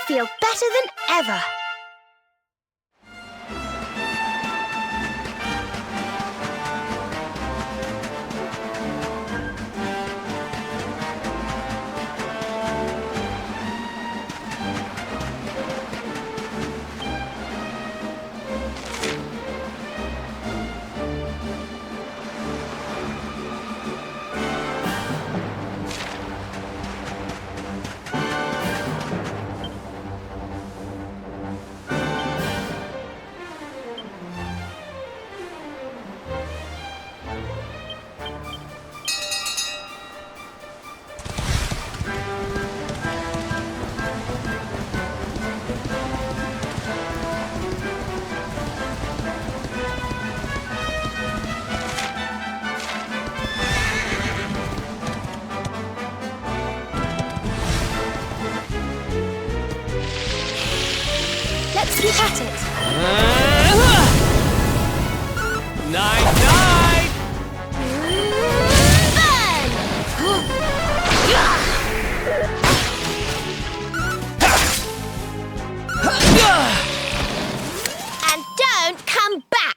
feel better than ever. Let's keep at it. Night! And don't come back.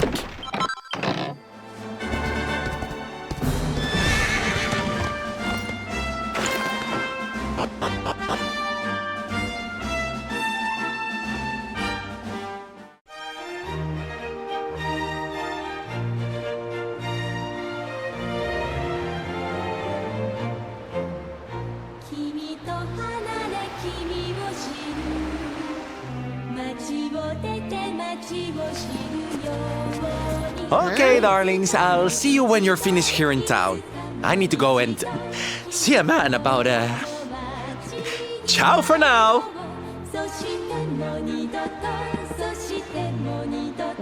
Okay, darlings, I'll see you when you're finished here in town. I need to go and see a man about Ciao for now!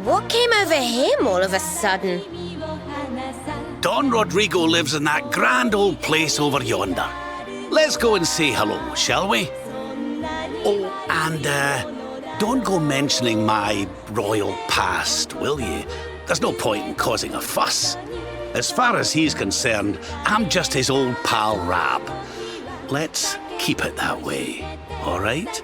What came over him all of a sudden? Don Rodrigo lives in that grand old place over yonder. Let's go and say hello, shall we? Oh, and don't go mentioning my royal past, will you? There's no point in causing a fuss. As far as he's concerned, I'm just his old pal Rab. Let's keep it that way, all right?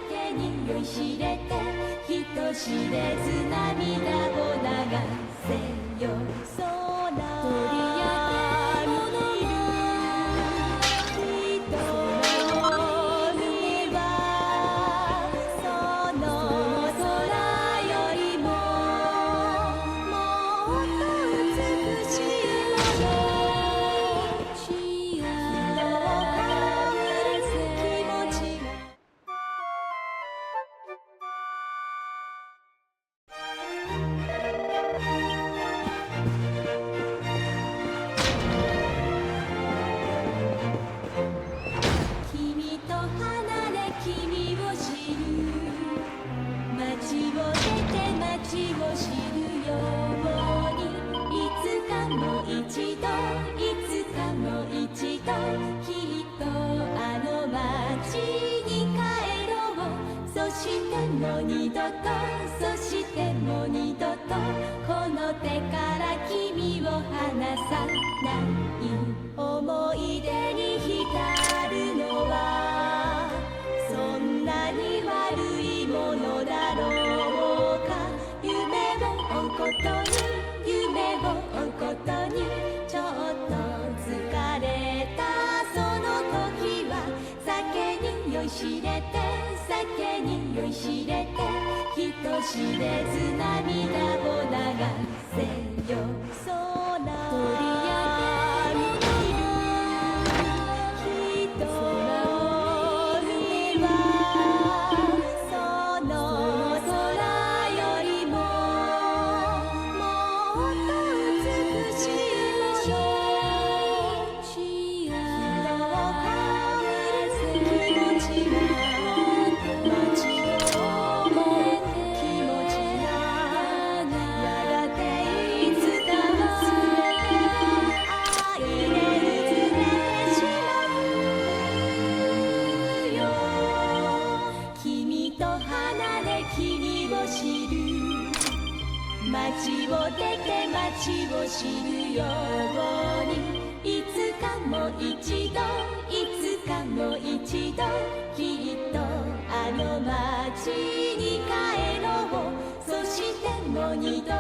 に帰ろうそしてもう二度と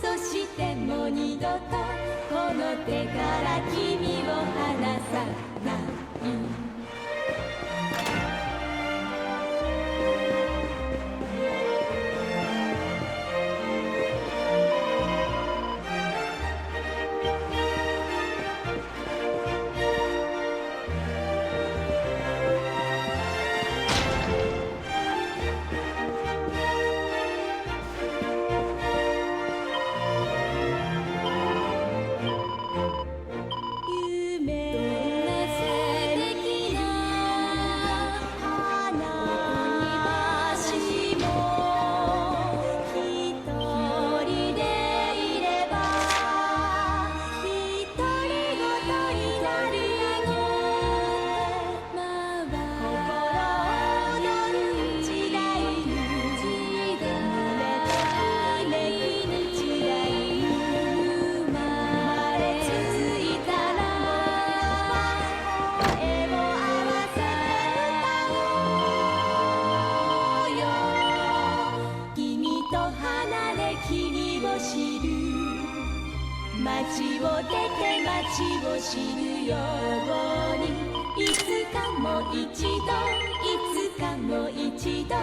そしてもう二度とこの手から君を離さない 街を出て街を知るようにいつかも一度いつかも一度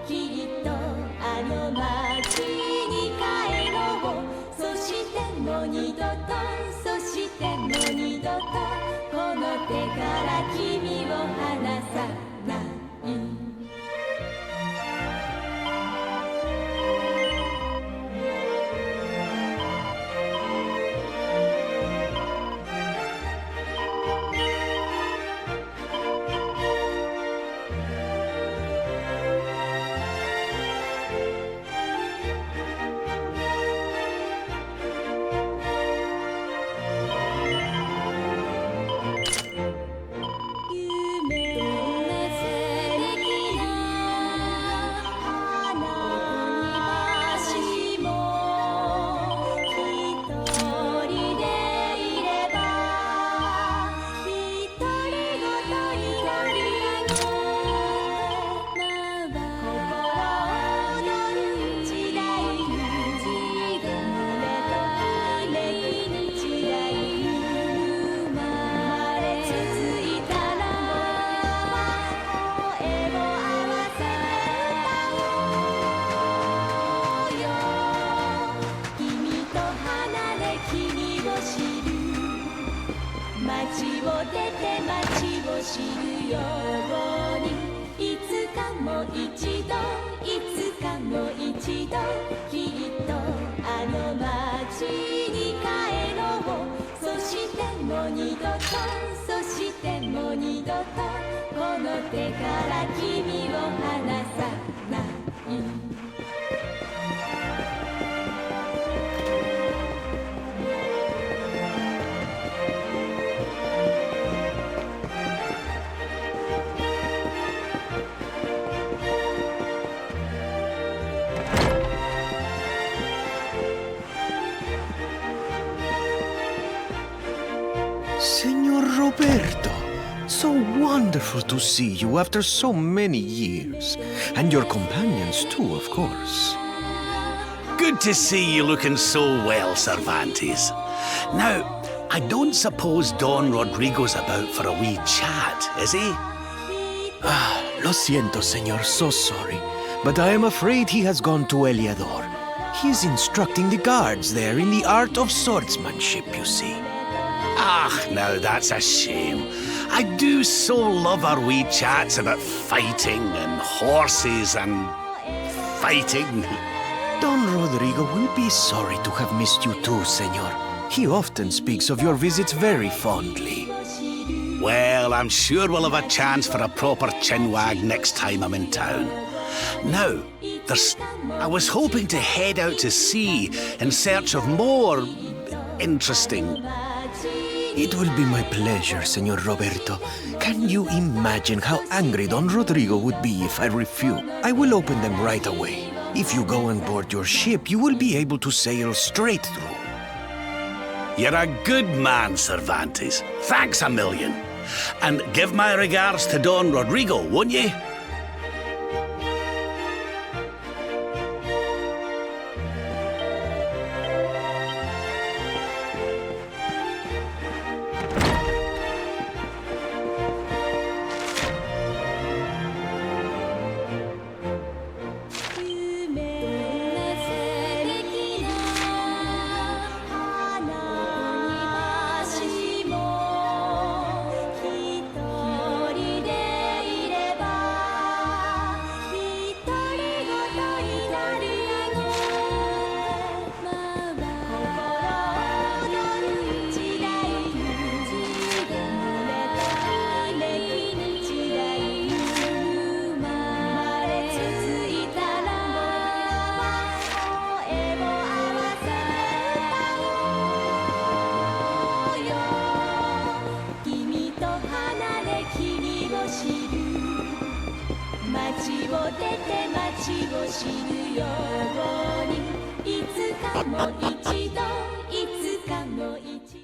きっとあの街に帰ろうそしてもう二度とそしてもう二度とこの手から君を離さない 街を出て街を知るようにいつかも一度いつかも一度きっとあの街に帰ろうそしてもう二度とそしてもう二度とこの手から君を離さない Senor Roberto, so wonderful to see you after so many years. And your companions too, of course. Good to see you looking so well, Cervantes. Now, I don't suppose Don Rodrigo's about for a wee chat, is he? Ah, lo siento, senor, so sorry. But I am afraid he has gone to Eliador. He is instructing the guards there in the art of swordsmanship, you see. Ah, now that's a shame. I do so love our wee chats about fighting and horses and fighting. Don Rodrigo will be sorry to have missed you too, senor. He often speaks of your visits very fondly. Well, I'm sure we'll have a chance for a proper chinwag next time I'm in town. Now, I was hoping to head out to sea in search of more interesting. It will be my pleasure, Senor Roberto. Can you imagine how angry Don Rodrigo would be if I refuse? I will open them right away. If you go on board your ship, you will be able to sail straight through. You're a good man, Cervantes. Thanks a million. And give my regards to Don Rodrigo, won't ye? 街を出て街を知るようにいつかも一度いつかも一度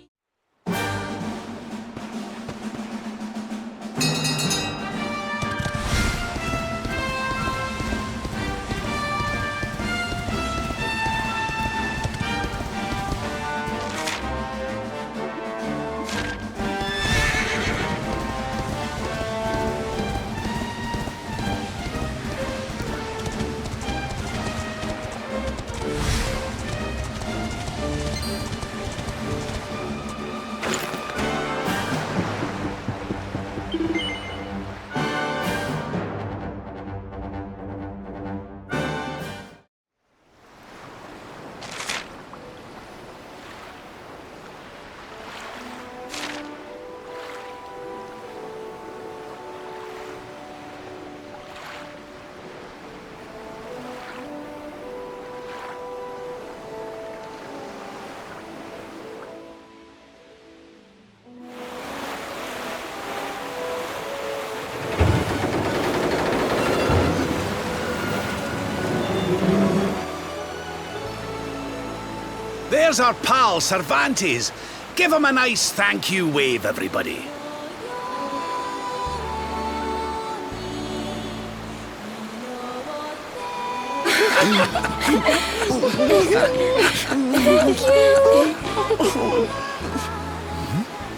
There's our pal, Cervantes. Give him a nice thank you wave, everybody.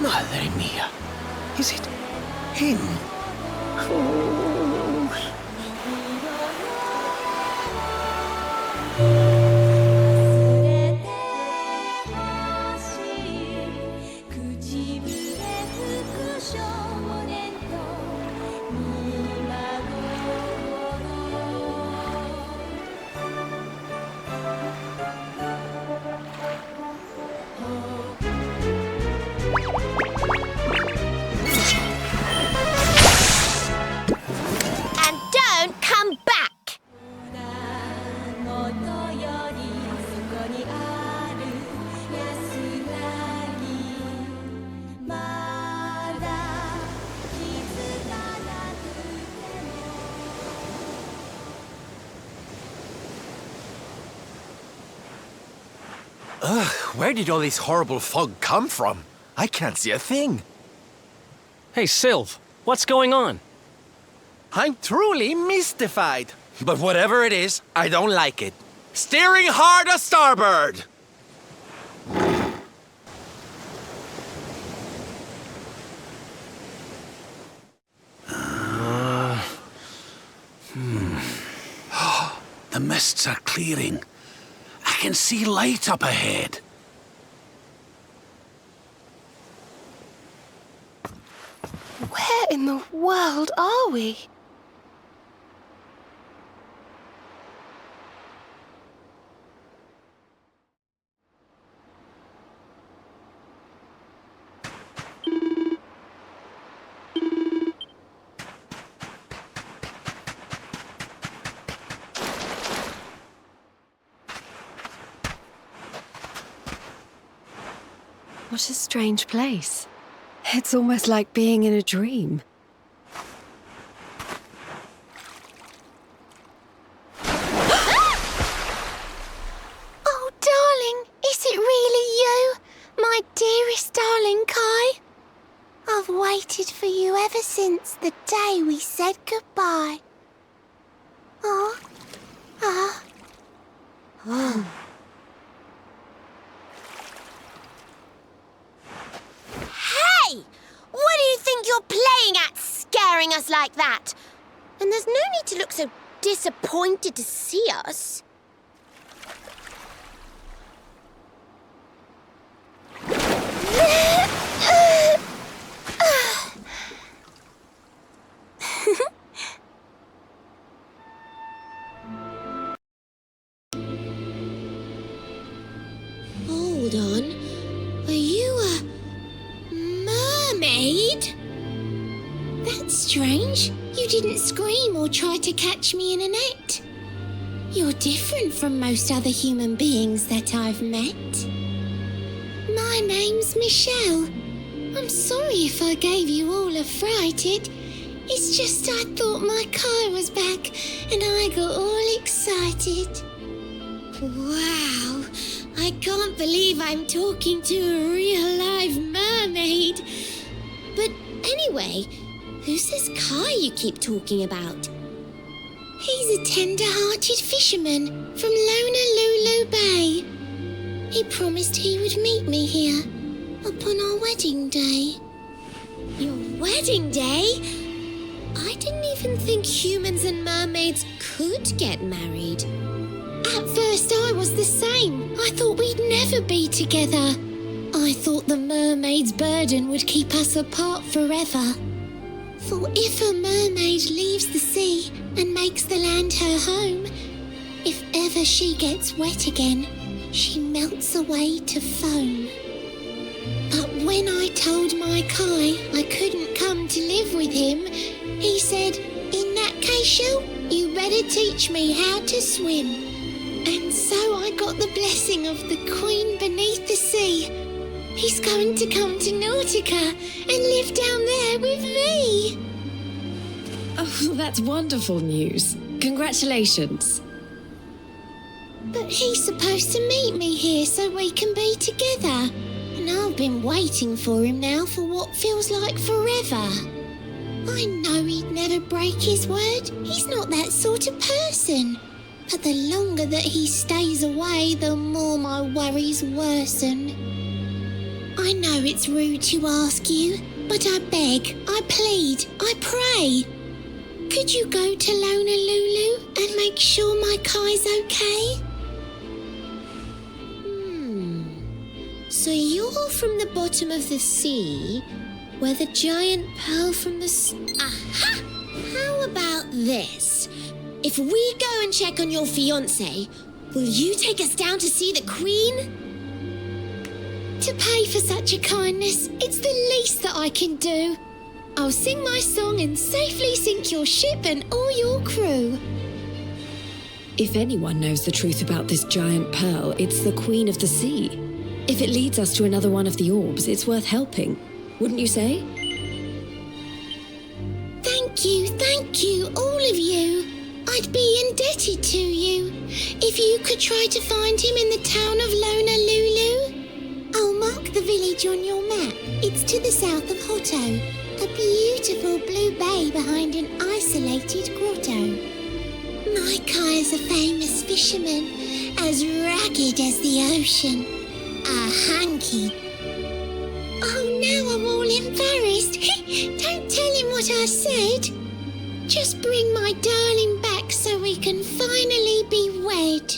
Madre mía. Is it him? And don't come back! Ugh, where did all this horrible fog come from? I can't see a thing. Hey, Sylv, what's going on? I'm truly mystified. But whatever it is, I don't like it. Steering hard a starboard! The mists are clearing. I can see light up ahead. Where in the world are we? What a strange place. It's almost like being in a dream. Oh, darling, is it really you? My dearest darling Kai? I've waited for you ever since the day we said goodbye. Oh. Ah. Oh. Hey! What do you think you're playing at, scaring us like that? And there's no need to look so disappointed to see us. Hold on. Are you a mermaid? That's strange. You didn't scream or try to catch me in a net. You're different from most other human beings that I've met. My name's Michelle. I'm sorry if I gave you all a fright. It's just I thought my Kai was back and I got all excited. Wow, I can't believe I'm talking to a real live mermaid. But anyway, who's this Kai you keep talking about? He's a tender-hearted fisherman from Luna Bay. He promised he would meet me here upon our wedding day. Your wedding day? I didn't even think humans and mermaids could get married. At first I was the same. I thought we'd never be together. I thought the mermaid's burden would keep us apart forever. For if a mermaid leaves the sea and makes the land her home, if ever she gets wet again, she melts away to foam. But when I told my Kai I couldn't come to live with him, he said, "In that case, Shell, you better teach me how to swim." And so I got the blessing of the Queen beneath the sea. He's going to come to Nautica and live down there with me. Oh, that's wonderful news. Congratulations. But he's supposed to meet me here so we can be together. And I've been waiting for him now for what feels like forever. I know he'd never break his word. He's not that sort of person. But the longer that he stays away, the more my worries worsen. I know it's rude to ask you, but I beg, I plead, I pray. Could you go to Lulu and make sure my Kai's okay? So you're from the bottom of the sea, where the giant pearl from the Aha! How about this? If we go and check on your fiancé, will you take us down to see the Queen? To pay for such a kindness, it's the least that I can do. I'll sing my song and safely sink your ship and all your crew. If anyone knows the truth about this giant pearl, it's the Queen of the Sea. If it leads us to another one of the orbs, it's worth helping. Wouldn't you say? Thank you, all of you. I'd be indebted to you. If you could try to find him in the town of Lulu. I'll mark the village on your map. It's to the south of Hotto, a beautiful blue bay behind an isolated grotto. My Kai is a famous fisherman, as rugged as the ocean. A hanky. Oh, now I'm all embarrassed. Don't tell him what I said. Just bring my darling back so we can finally be wed.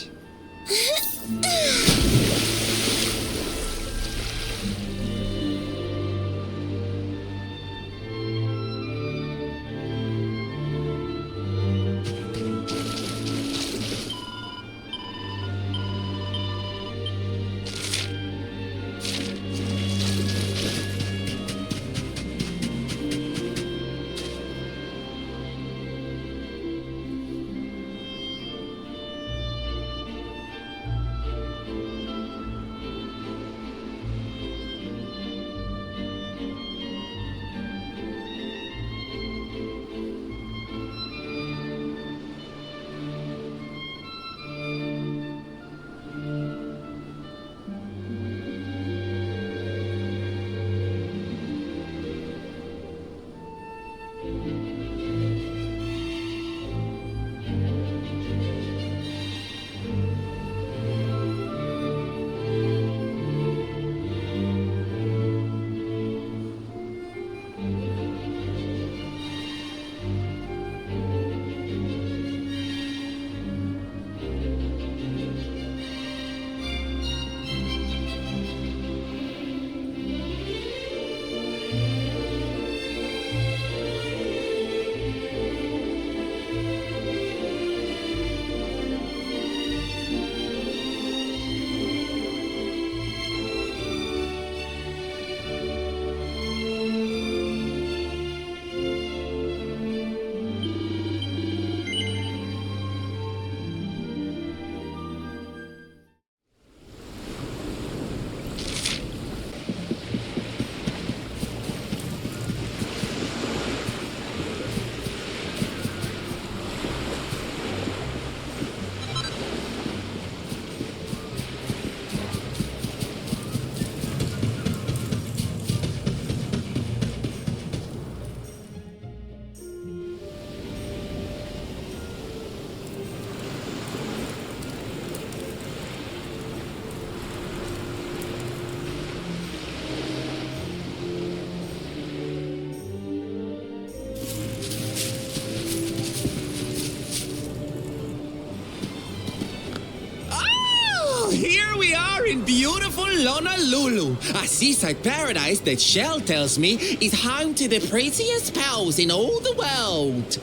in beautiful Honolulu, a seaside paradise that Shell tells me is home to the prettiest pearls in all the world.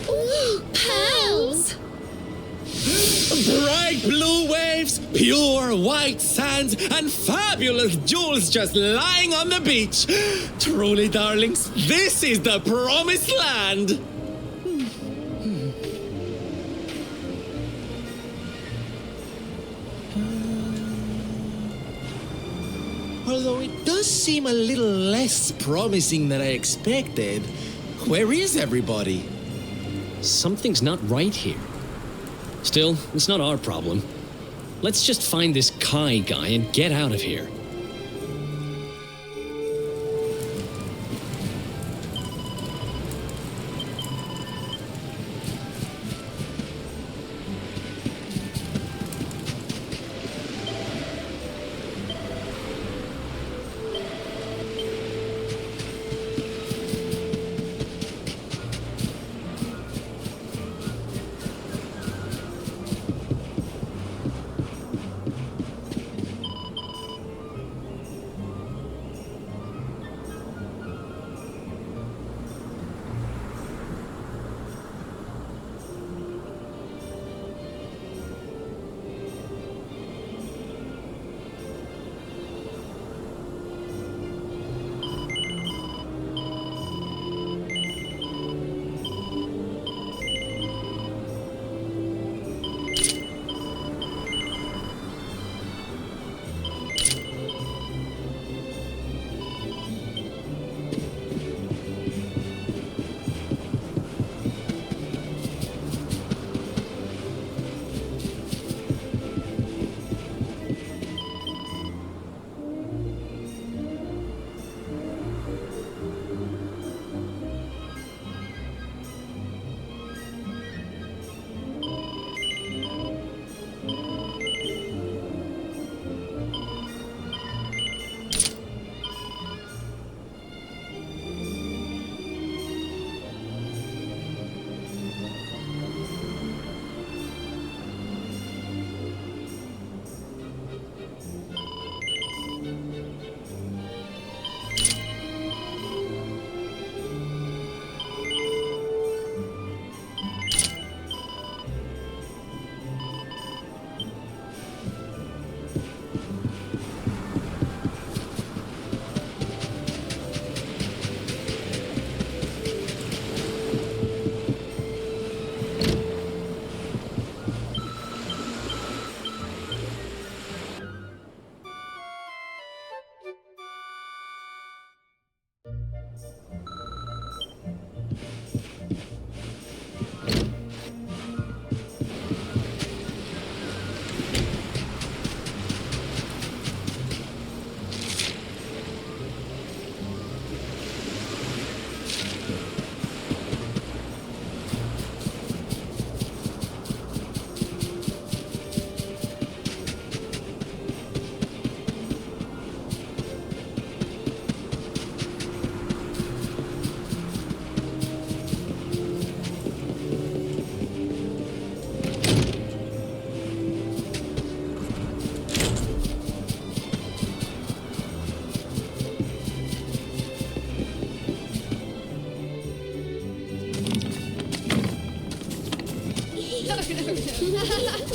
Ooh, pearls! Bright blue waves, pure white sands, and fabulous jewels just lying on the beach. Truly, darlings, this is the promised land. Although it does seem a little less promising than I expected. Where is everybody? Something's not right here. Still, it's not our problem. Let's just find this Kai guy and get out of here.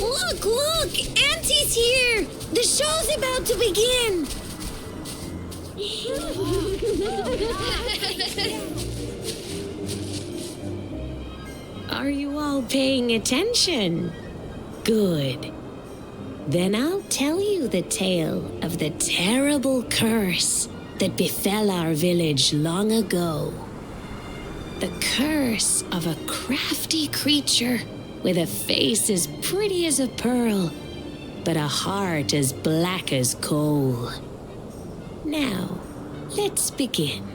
Look, look! Auntie's here! The show's about to begin! Are you all paying attention? Good. Then I'll tell you the tale of the terrible curse that befell our village long ago. The curse of a crafty creature with a face as pretty as a pearl, but a heart as black as coal. Now, let's begin.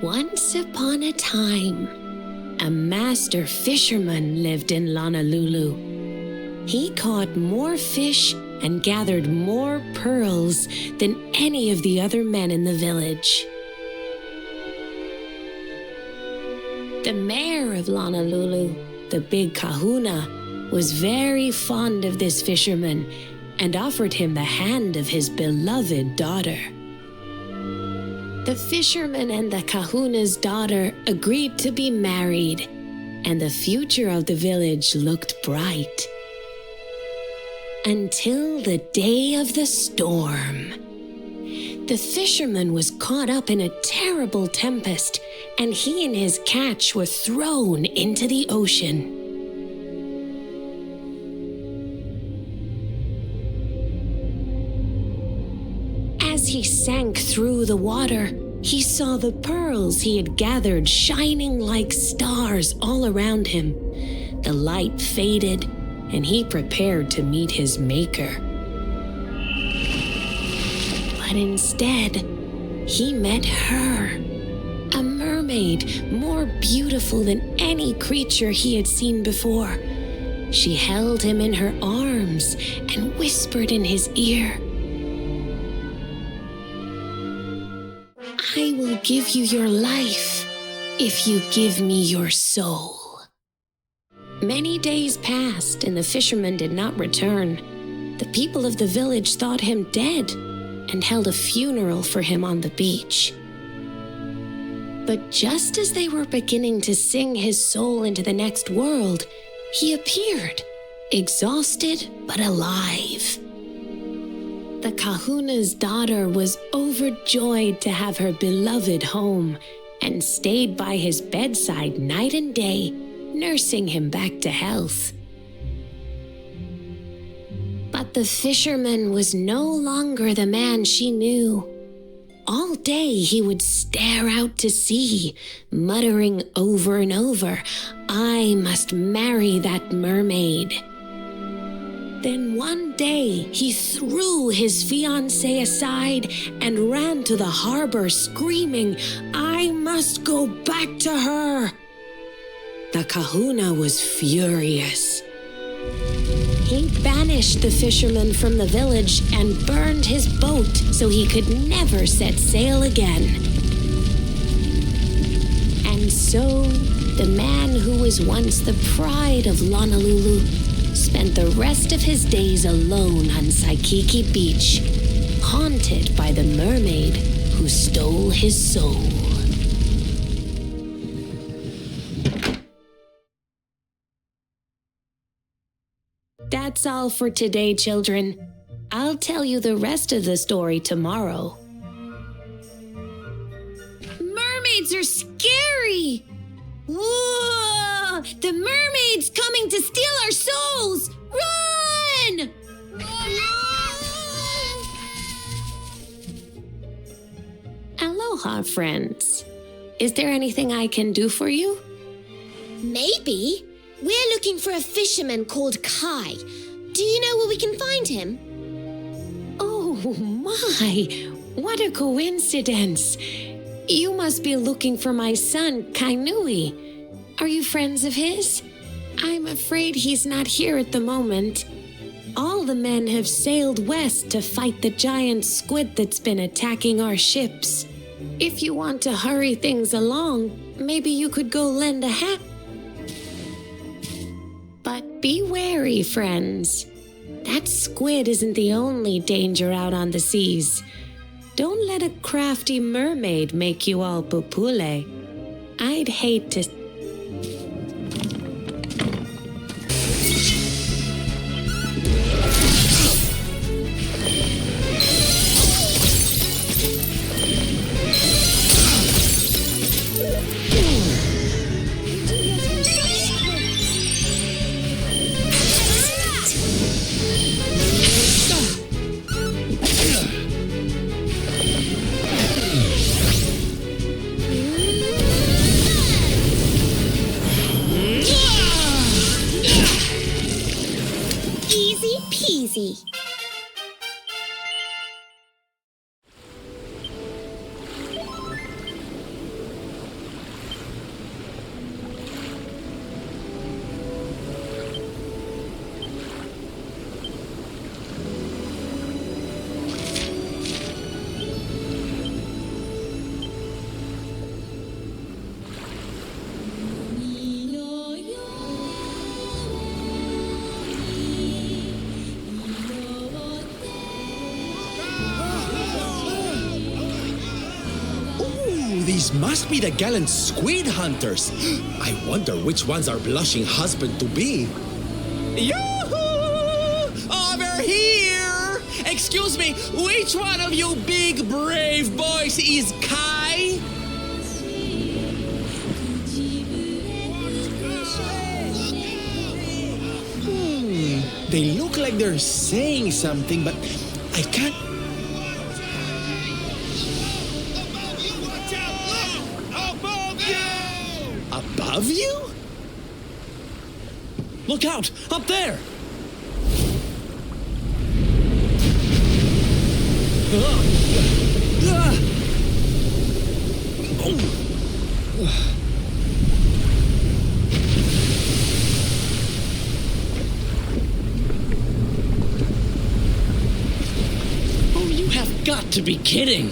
Once upon a time, a master fisherman lived in Honolulu. He caught more fish and gathered more pearls than any of the other men in the village. The mayor of Honolulu, the big kahuna, was very fond of this fisherman and offered him the hand of his beloved daughter. The fisherman and the kahuna's daughter agreed to be married, and the future of the village looked bright. Until the day of the storm. The fisherman was caught up in a terrible tempest, and he and his catch were thrown into the ocean. As he sank through the water, he saw the pearls he had gathered shining like stars all around him. The light faded, and he prepared to meet his maker. But instead, he met her, a mermaid more beautiful than any creature he had seen before. She held him in her arms and whispered in his ear, "I will give you your life if you give me your soul." Many days passed and the fisherman did not return. The people of the village thought him dead and held a funeral for him on the beach. But just as they were beginning to sing his soul into the next world, he appeared, exhausted but alive. The kahuna's daughter was overjoyed to have her beloved home and stayed by his bedside night and day, nursing him back to health. But the fisherman was no longer the man she knew. All day he would stare out to sea, muttering over and over, "I must marry that mermaid." Then one day he threw his fiancée aside and ran to the harbor screaming, "I must go back to her." The kahuna was furious. He banished the fisherman from the village and burned his boat so he could never set sail again. And so, the man who was once the pride of Honolulu spent the rest of his days alone on Waikiki Beach, haunted by the mermaid who stole his soul. That's all for today, children. I'll tell you the rest of the story tomorrow. Mermaids are scary! Whoa! The mermaid's coming to steal our souls! Run! Aloha, friends. Is there anything I can do for you? Maybe. We're looking for a fisherman called Kai. Do you know where we can find him? Oh my! What a coincidence! You must be looking for my son, Kainui. Are you friends of his? I'm afraid he's not here at the moment. All the men have sailed west to fight the giant squid that's been attacking our ships. If you want to hurry things along, maybe you could go lend a hand. But be wary, friends. That squid isn't the only danger out on the seas. Don't let a crafty mermaid make you all pupule. I'd hate to... These must be the gallant squid hunters. I wonder which one's our blushing husband to be. Yoo-hoo! Over here! Excuse me, which one of you big brave boys is Kai? They look like they're saying something, but I can't. Above you? Look out! Up there! Oh, you have got to be kidding!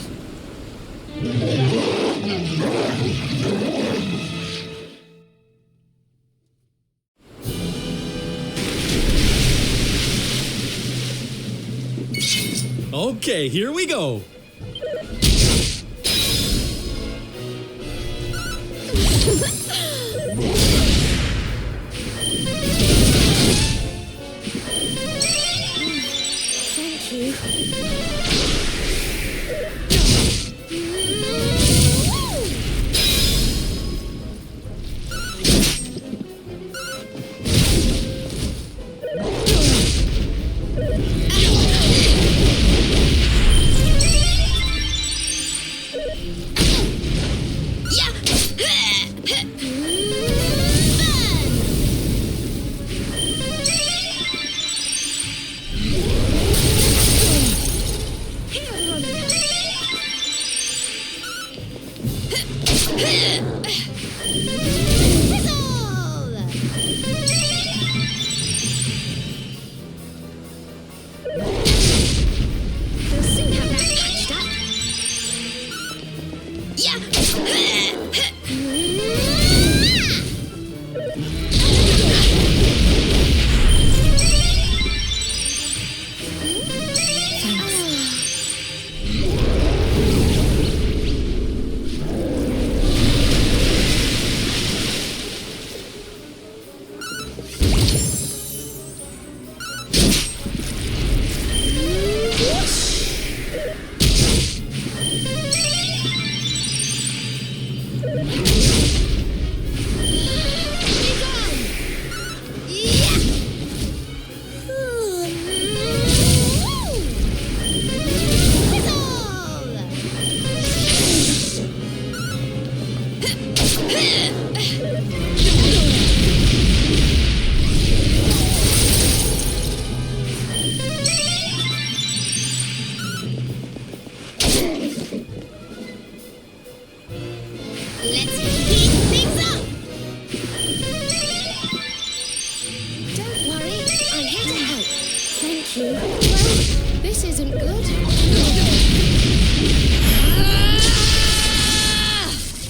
Okay, here we go. Thank you.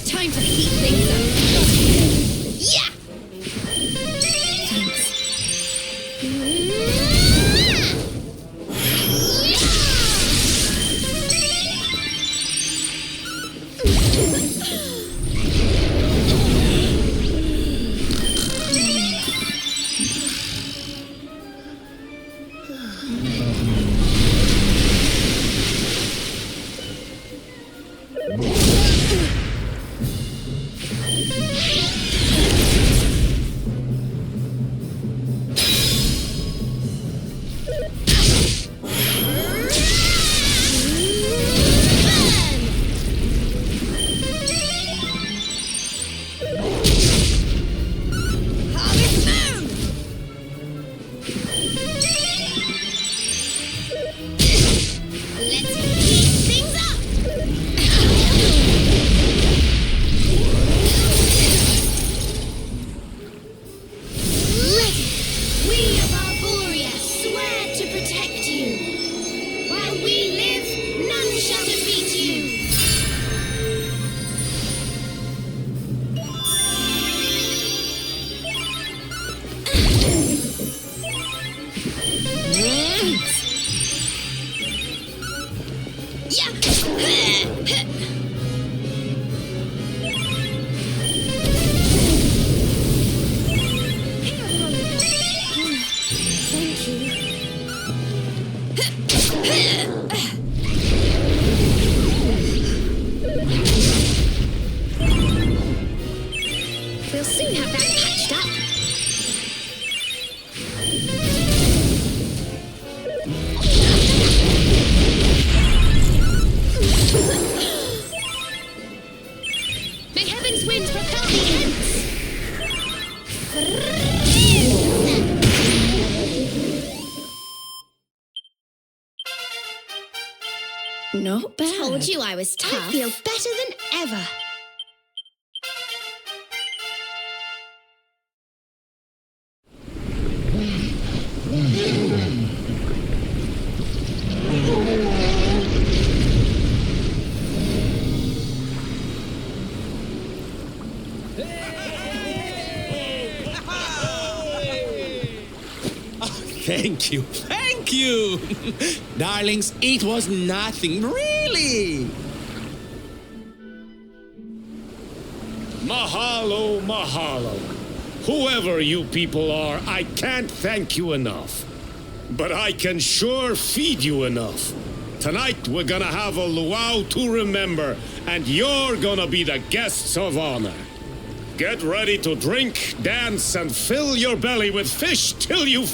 Time to heat things up. Not bad. Told you I was tough. I feel better than ever. Thank you, thank you! Darlings, it was nothing, really! Mahalo, mahalo. Whoever you people are, I can't thank you enough. But I can sure feed you enough. Tonight we're gonna have a luau to remember, and you're gonna be the guests of honor. Get ready to drink, dance, and fill your belly with fish till you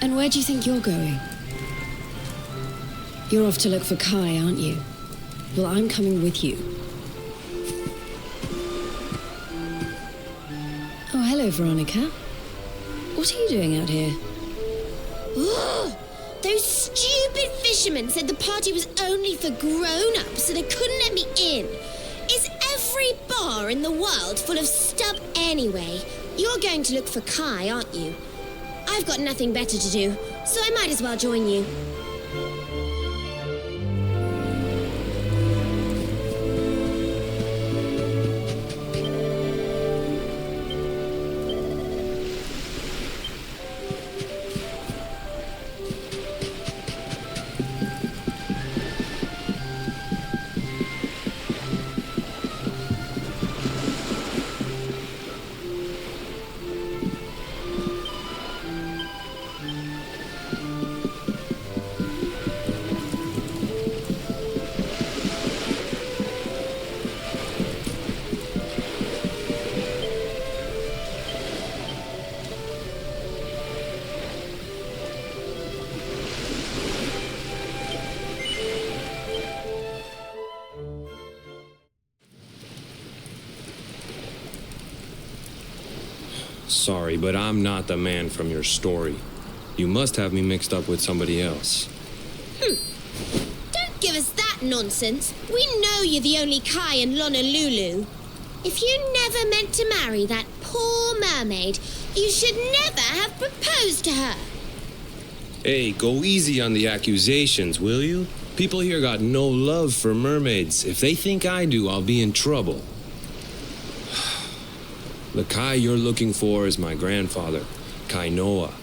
And where do you think you're going? You're off to look for Kai, aren't you? Well, I'm coming with you. Oh, hello, Veronica. What are you doing out here? Ugh, those stupid fishermen said the party was only for grown-ups, so they couldn't let me in. Is every bar in the world full of stub anyway? You're going to look for Kai, aren't you? I've got nothing better to do, so I might as well join you. Sorry, but I'm not the man from your story. You must have me mixed up with somebody else. Don't give us that nonsense. We know you're the only Kai in Honolulu. If you never meant to marry that poor mermaid, you should never have proposed to her. Hey, go easy on the accusations, will you? People here got no love for mermaids. If they think I do, I'll be in trouble. The Kai you're looking for is my grandfather, Kai Noah.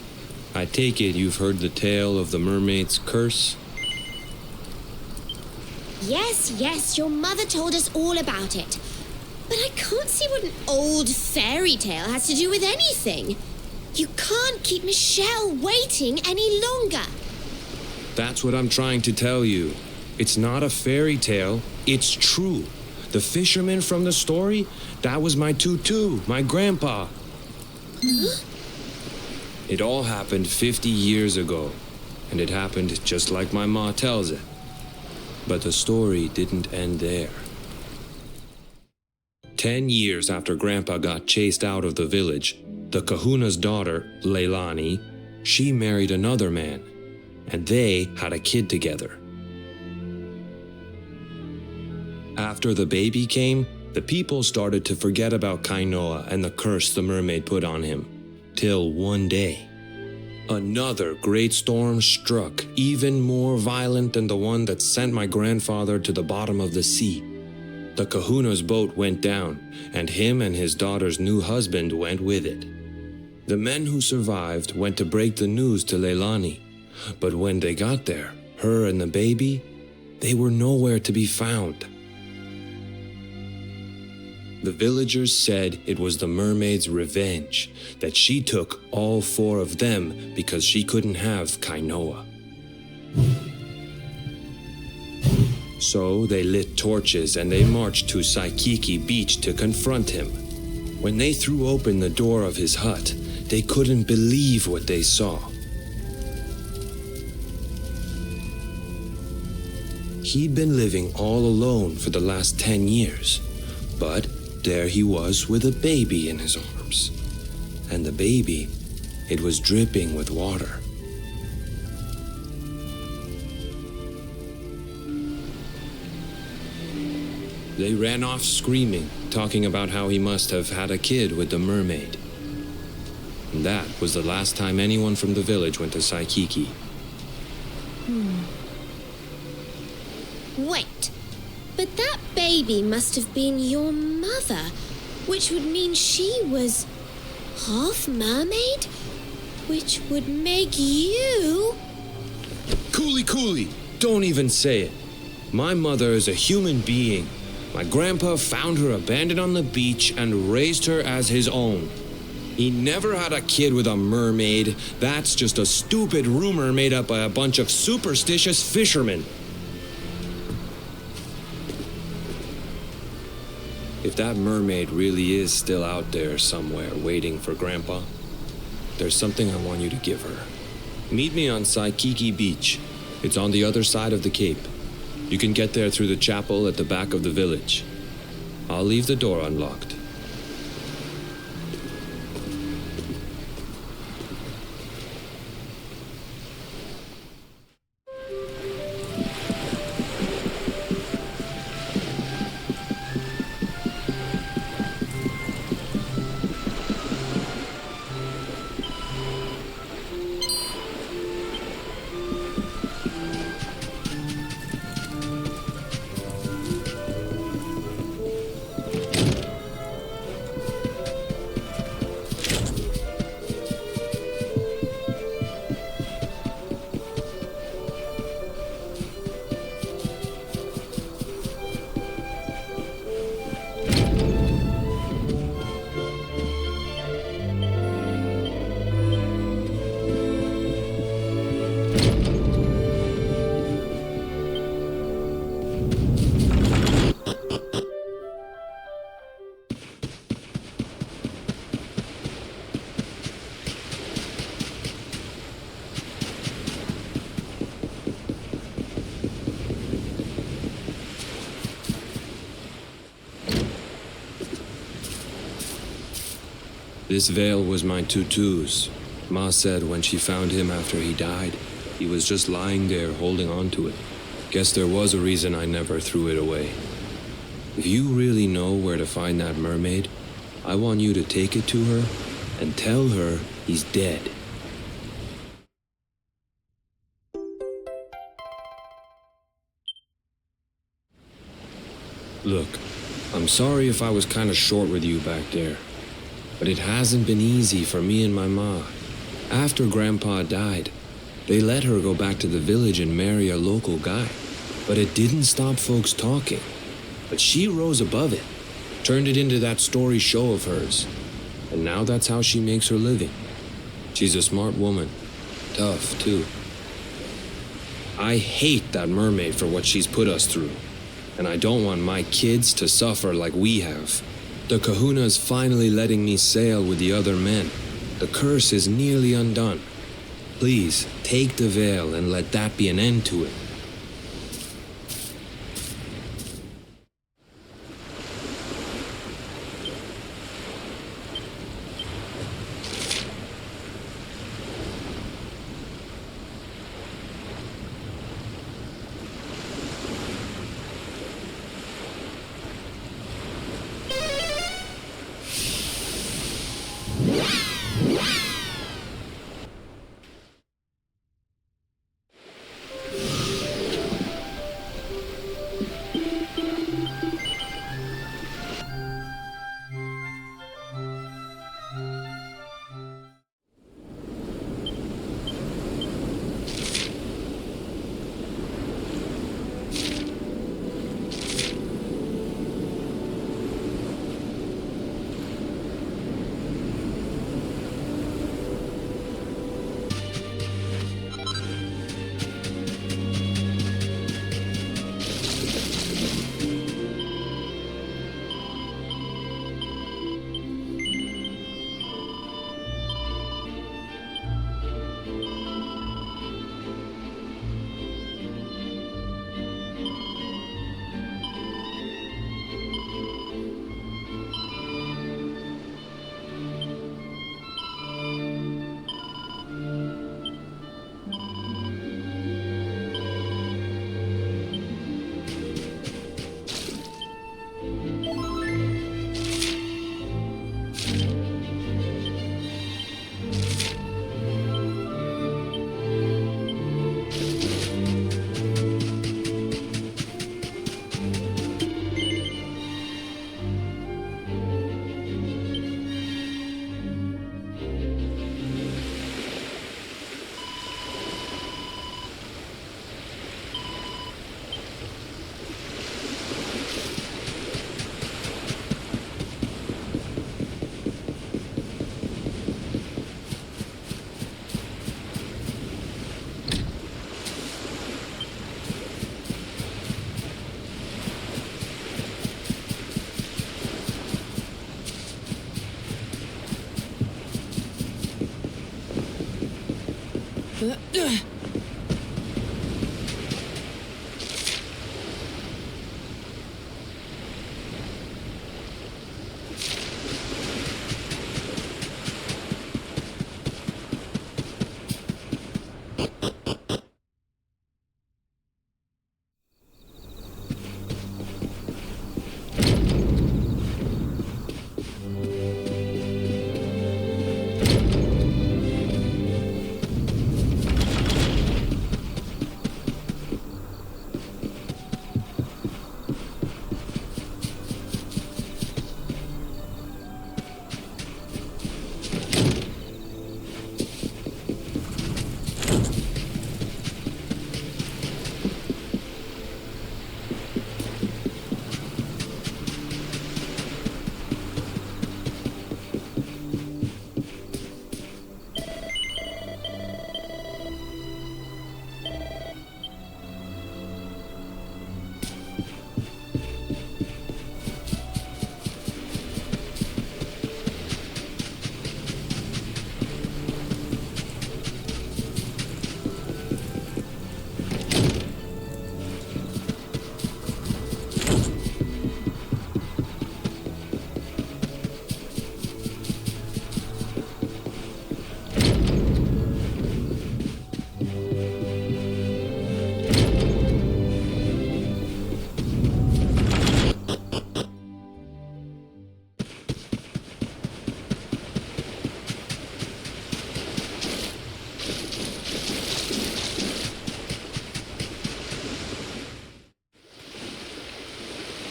I take it you've heard the tale of the mermaid's curse? Yes, your mother told us all about it. But I can't see what an old fairy tale has to do with anything. You can't keep Michelle waiting any longer. That's what I'm trying to tell you. It's not a fairy tale, it's true. The fisherman from the story, that was my tutu, my grandpa. Huh? It all happened 50 years ago, and it happened just like my ma tells it. But the story didn't end there. 10 years after Grandpa got chased out of the village, the kahuna's daughter, Leilani, she married another man, and they had a kid together. After the baby came, the people started to forget about Kainoa and the curse the mermaid put on him. Till one day, another great storm struck, even more violent than the one that sent my grandfather to the bottom of the sea. The kahuna's boat went down, and him and his daughter's new husband went with it. The men who survived went to break the news to Leilani, but when they got there, her and the baby, they were nowhere to be found. The villagers said it was the mermaid's revenge, that she took all 4 of them because she couldn't have Kainoa. So they lit torches and they marched to Saikiki Beach to confront him. When they threw open the door of his hut, they couldn't believe what they saw. He'd been living all alone for the last 10 years, but there he was with a baby in his arms. And the baby, it was dripping with water. They ran off screaming, talking about how he must have had a kid with the mermaid. And that was the last time anyone from the village went to Saikiki. Wait, but that baby must have been your mother, which would mean she was half mermaid, which would make you... Cooley, don't even say it. My mother is a human being. My grandpa found her abandoned on the beach and raised her as his own. He never had a kid with a mermaid. That's just a stupid rumor made up by a bunch of superstitious fishermen. If that mermaid really is still out there somewhere waiting for Grandpa, there's something I want you to give her. Meet me on Saikiki Beach. It's on the other side of the cape. You can get there through the chapel at the back of the village. I'll leave the door unlocked. This veil was my tutu's. Ma said when she found him after he died, he was just lying there holding on to it. Guess there was a reason I never threw it away. If you really know where to find that mermaid, I want you to take it to her and tell her he's dead. Look, I'm sorry if I was kind of short with you back there, but it hasn't been easy for me and my ma. After Grandpa died, they let her go back to the village and marry a local guy. But it didn't stop folks talking. But she rose above it, turned it into that story show of hers. And now that's how she makes her living. She's a smart woman. Tough, too. I hate that mermaid for what she's put us through. And I don't want my kids to suffer like we have. The kahuna's finally letting me sail with the other men. The curse is nearly undone. Please, take the veil and let that be an end to it.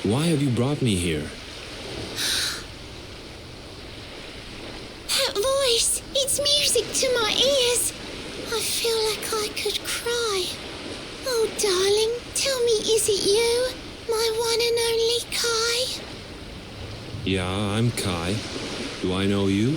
Why have you brought me here? That voice, it's music to my I could cry. Oh, darling, tell me, is it you? My one and only Kai? Yeah, I'm Kai. Do I know you?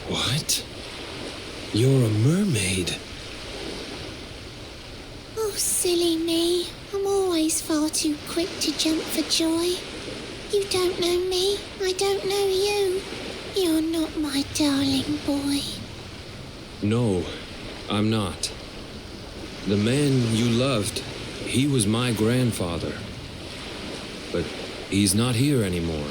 What? You're a mermaid. Oh, silly me. I'm always far too quick to jump for joy. You don't know me, I don't know you. You're not my darling boy. No, I'm not. The man you loved, he was my grandfather. But he's not here anymore.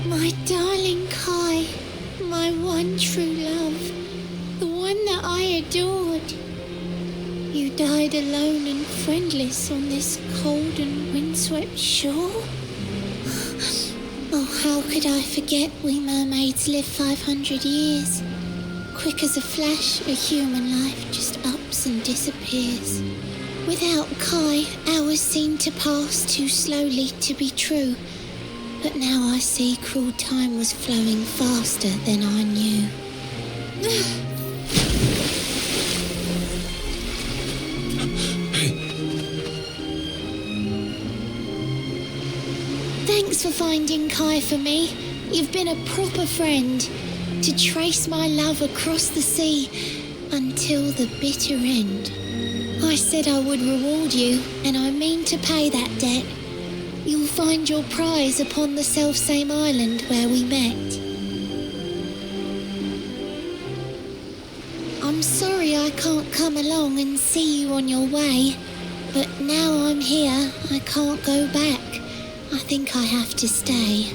My darling Kai, my one true love, the one that I adored. You died alone and friendless on this cold and windswept shore. Oh, how could I forget we mermaids live 500 years? Quick as a flash, a human life just ups and disappears. Without Kai, hours seem to pass too slowly to be true. But now I see cruel time was flowing faster than I knew. Thanks for finding Kai for me. You've been a proper friend. To trace my love across the sea until the bitter end. I said I would reward you, and I mean to pay that debt. You'll find your prize upon the selfsame island where we met. I'm sorry I can't come along and see you on your way, but now I'm here, I can't go back. I think I have to stay.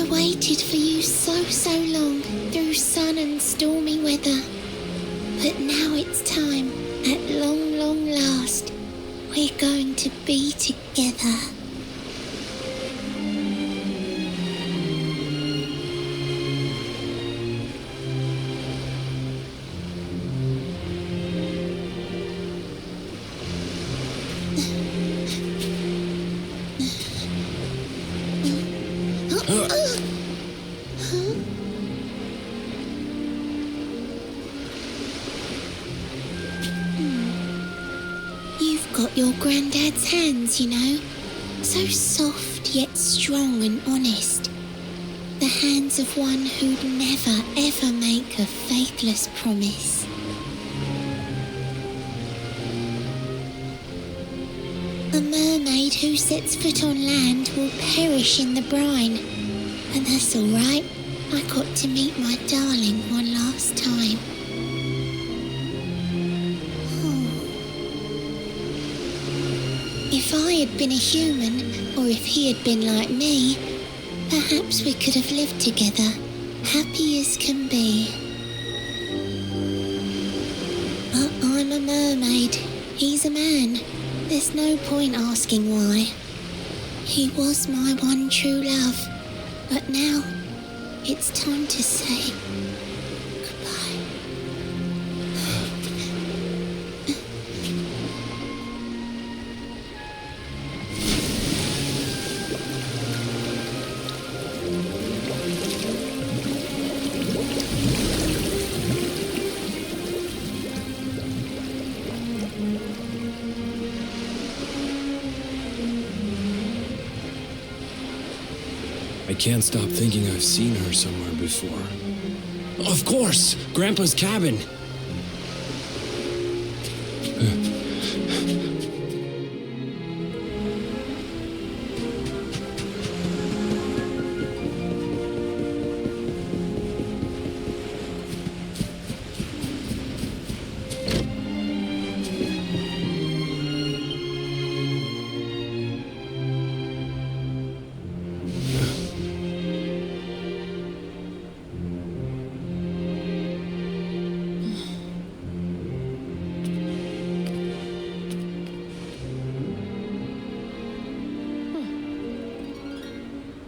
Waited for you so long through sun and stormy weather. But now it's time, at long last, we're going to be together. You've got your granddad's hands, you know. So soft yet strong and honest. The hands of one who'd never ever make a faithless promise. A mermaid who sets foot on land will perish in the brine. And that's all right. I got to meet my darling one last time. If I had been a human, or if he had been like me, perhaps we could have lived together, happy as can be. But I'm a mermaid, he's a man. There's no point asking why. He was my one true love, but now it's time to say goodbye. I can't stop thinking I've seen her somewhere before. Of course! Grandpa's cabin!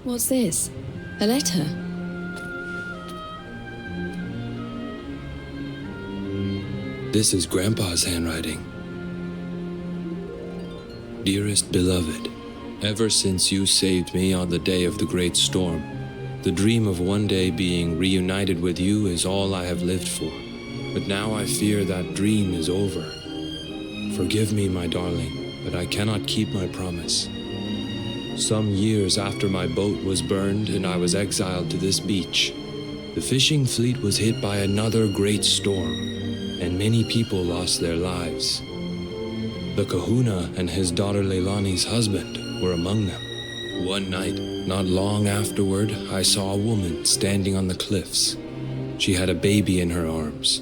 What's this? A letter? This is Grandpa's handwriting. Dearest beloved, ever since you saved me on the day of the great storm, the dream of one day being reunited with you is all I have lived for. But now I fear that dream is over. Forgive me, my darling, but I cannot keep my promise. Some years after my boat was burned and I was exiled to this beach, the fishing fleet was hit by another great storm, and many people lost their lives. The kahuna and his daughter Leilani's husband were among them. One night, not long afterward, I saw a woman standing on the cliffs. She had a baby in her arms.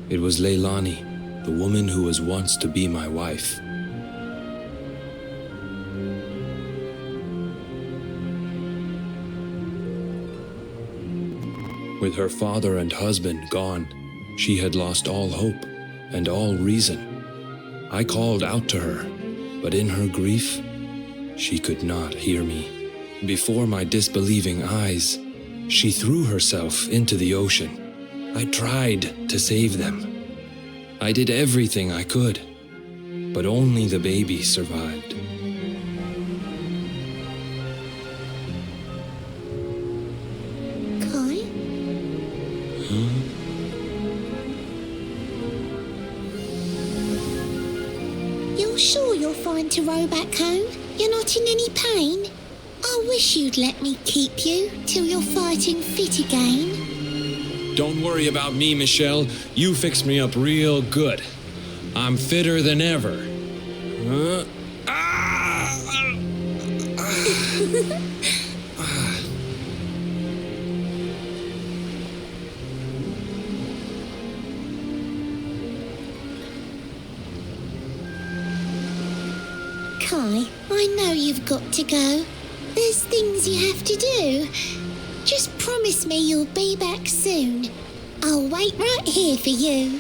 It was Leilani, the woman who was once to be my wife. With her father and husband gone, she had lost all hope and all reason. I called out to her, but in her grief, she could not hear me. Before my disbelieving eyes, she threw herself into the ocean. I tried to save them. I did everything I could, but only the baby survived. Kai? Huh? You're sure you're fine to row back home? You're not in any pain? I wish you'd let me keep you till you're fighting fit again. Don't worry about me, Michelle. You fixed me up real good. I'm fitter than ever. Kai, I know you've got to go. There's things you have to do. Just promise me you'll be back soon. I'll wait right here for you.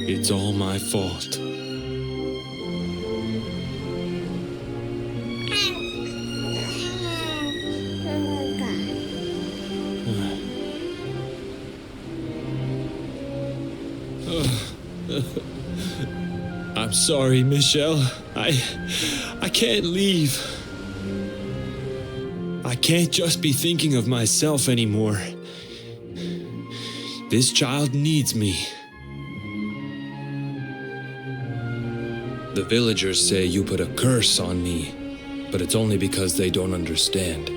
It's all my fault. I'm sorry, Michelle. I can't leave. I can't just be thinking of myself anymore. This child needs me. The villagers say you put a curse on me, but it's only because they don't understand.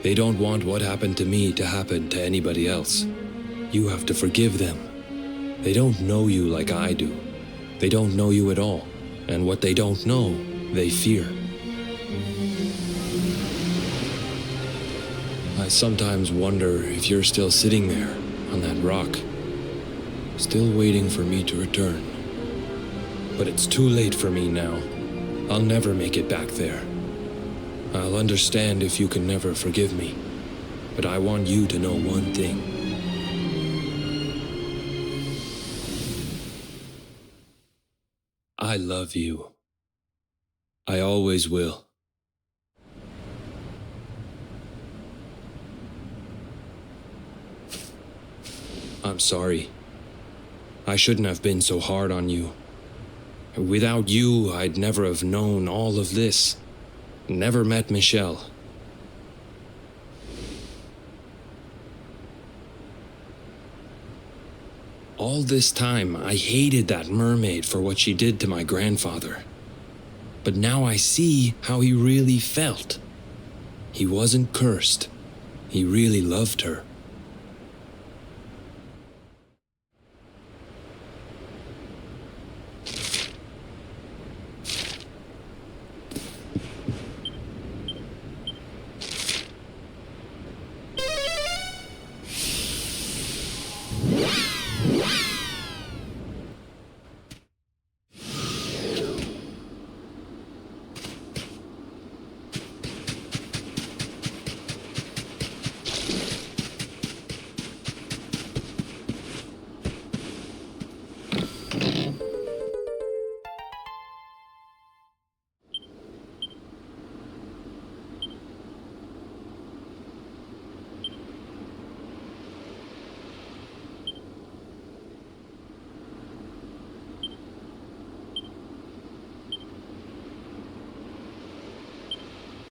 They don't want what happened to me to happen to anybody else. You have to forgive them. They don't know you like I do. They don't know you at all, and what they don't know, they fear. I sometimes wonder if you're still sitting there on that rock, still waiting for me to return. But it's too late for me now. I'll never make it back there. I'll understand if you can never forgive me, but I want you to know one thing. I love you. I always will. I'm sorry. I shouldn't have been so hard on you. Without you, I'd never have known all of this. Never met Michelle. All this time, I hated that mermaid for what she did to my grandfather. But now I see how he really felt. He wasn't cursed. He really loved her.